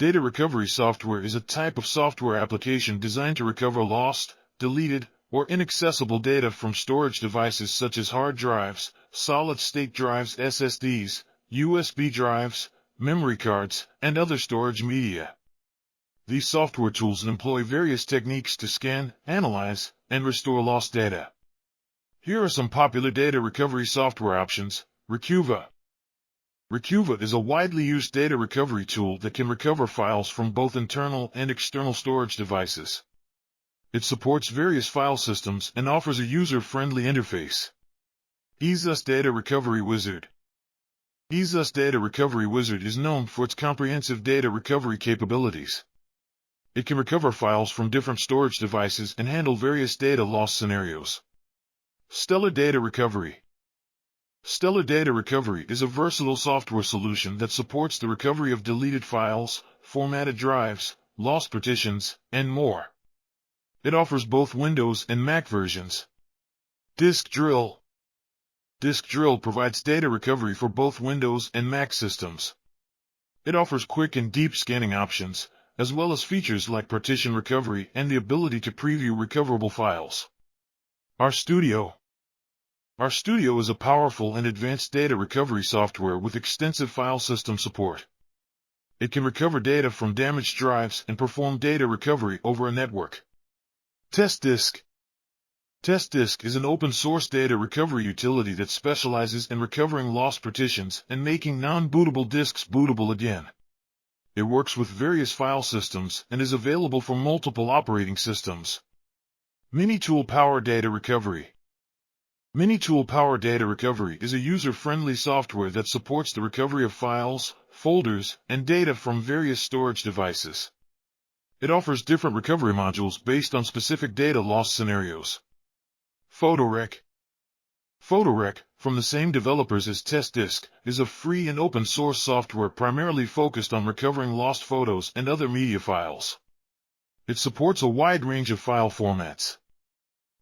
Data recovery software is a type of software application designed to recover lost, deleted, or inaccessible data from storage devices such as hard drives, solid-state drives SSDs, USB drives, memory cards, and other storage media. These software tools employ various techniques to scan, analyze, and restore lost data. Here are some popular data recovery software options. Recuva. Recuva is a widely used data recovery tool that can recover files from both internal and external storage devices. It supports various file systems and offers a user-friendly interface. EaseUS Data Recovery Wizard. EaseUS Data Recovery Wizard is known for its comprehensive data recovery capabilities. It can recover files from different storage devices and handle various data loss scenarios. Stellar Data Recovery. Stellar Data Recovery is a versatile software solution that supports the recovery of deleted files, formatted drives, lost partitions, and more. It offers both Windows and Mac versions. Disk Drill. Disk Drill provides data recovery for both Windows and Mac systems. It offers quick and deep scanning options, as well as features like partition recovery and the ability to preview recoverable files. RStudio. RStudio is a powerful and advanced data recovery software with extensive file system support. It can recover data from damaged drives and perform data recovery over a network. TestDisk. TestDisk is an open-source data recovery utility that specializes in recovering lost partitions and making non-bootable disks bootable again. It works with various file systems and is available for multiple operating systems. Minitool Power Data Recovery. Minitool Power Data Recovery is a user-friendly software that supports the recovery of files, folders, and data from various storage devices. It offers different recovery modules based on specific data loss scenarios. PhotoRec. PhotoRec, from the same developers as TestDisk, is a free and open-source software primarily focused on recovering lost photos and other media files. It supports a wide range of file formats.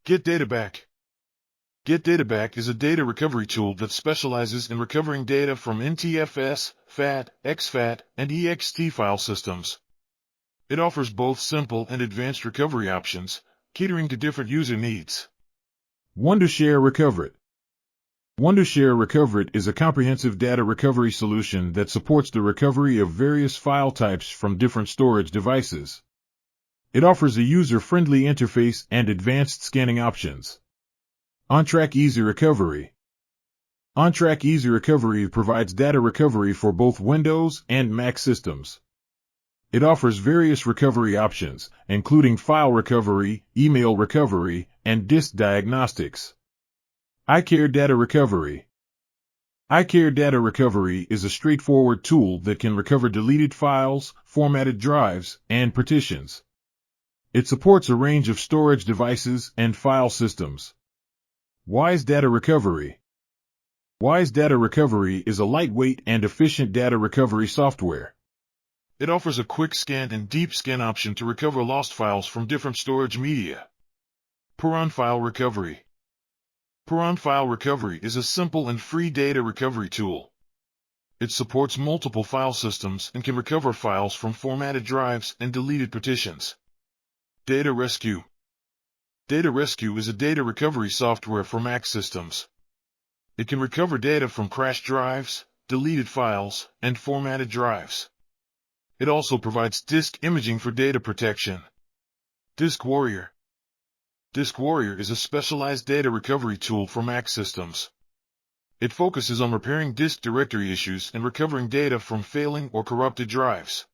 GetDataBack. GetDataBack is a data recovery tool that specializes in recovering data from NTFS, FAT, exFAT, and ext file systems. It offers both simple and advanced recovery options, catering to different user needs. Wondershare Recoverit. Wondershare Recoverit is a comprehensive data recovery solution that supports the recovery of various file types from different storage devices. It offers a user-friendly interface and advanced scanning options. OnTrack Easy Recovery. OnTrack Easy Recovery provides data recovery for both Windows and Mac systems. It offers various recovery options, including file recovery, email recovery, and disk diagnostics. iCare Data Recovery. iCare Data Recovery is a straightforward tool that can recover deleted files, formatted drives, and partitions. It supports a range of storage devices and file systems. Wise Data Recovery. Wise Data Recovery is a lightweight and efficient data recovery software. It offers a quick scan and deep scan option to recover lost files from different storage media. Puron File Recovery. Puron File Recovery is a simple and free data recovery tool. It supports multiple file systems and can recover files from formatted drives and deleted partitions. Data Rescue. Data Rescue is a data recovery software for Mac systems. It can recover data from crashed drives, deleted files, and formatted drives. It also provides disk imaging for data protection. Disk Warrior. Disk Warrior is a specialized data recovery tool for Mac systems. It focuses on repairing disk directory issues and recovering data from failing or corrupted drives.